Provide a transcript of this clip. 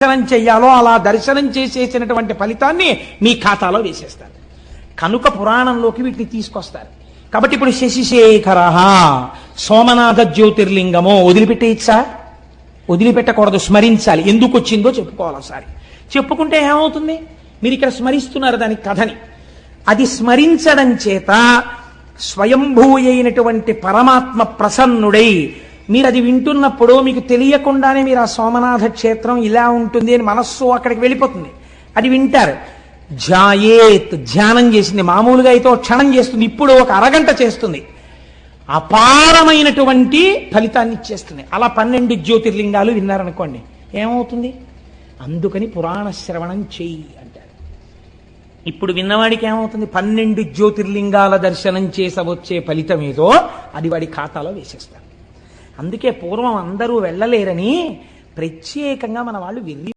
దర్శనం చెయ్యాలో అలా దర్శనం చేసేసినటువంటి ఫలితాన్ని మీ ఖాతాలో వేసేస్తారు. కనుక పురాణంలోకి వీటిని తీసుకొస్తారు. కాబట్టి ఇప్పుడు శశిశేఖర సోమనాథ జ్యోతిర్లింగమో వదిలిపెట్టేయచ్చా? వదిలిపెట్టకూడదు, స్మరించాలి. ఎందుకు వచ్చిందో చెప్పుకోవాలి ఒకసారి. చెప్పుకుంటే ఏమవుతుంది? మీరు ఇక్కడ స్మరిస్తున్నారు దాని కథని. అది స్మరించడం చేత స్వయంభూ అయినటువంటి పరమాత్మ ప్రసన్నుడై మీరు అది వింటున్నప్పుడు మీకు తెలియకుండానే మీరు ఆ సోమనాథ క్షేత్రం ఇలా ఉంటుంది అని మనస్సు అక్కడికి వెళ్ళిపోతుంది. అది వింటారు. ధ్యాయేత్, ధ్యానం చేసింది. మామూలుగా అయితే ఒక క్షణం చేస్తుంది, ఇప్పుడు ఒక అరగంట చేస్తుంది. అపారమైనటువంటి ఫలితాన్ని ఇచ్చేస్తుంది. అలా 12 జ్యోతిర్లింగాలు విన్నారనుకోండి, ఏమవుతుంది? అందుకని పురాణ శ్రవణం చెయ్యి అంటారు. ఇప్పుడు విన్నవాడికి ఏమవుతుంది? 12 జ్యోతిర్లింగాల దర్శనం చేసవచ్చే ఫలితం ఏదో అది వాడి ఖాతాలో వేసేస్తారు. అందుకే పూర్వం అందరూ వెళ్ళలేరని ప్రత్యేకంగా మన వాళ్ళు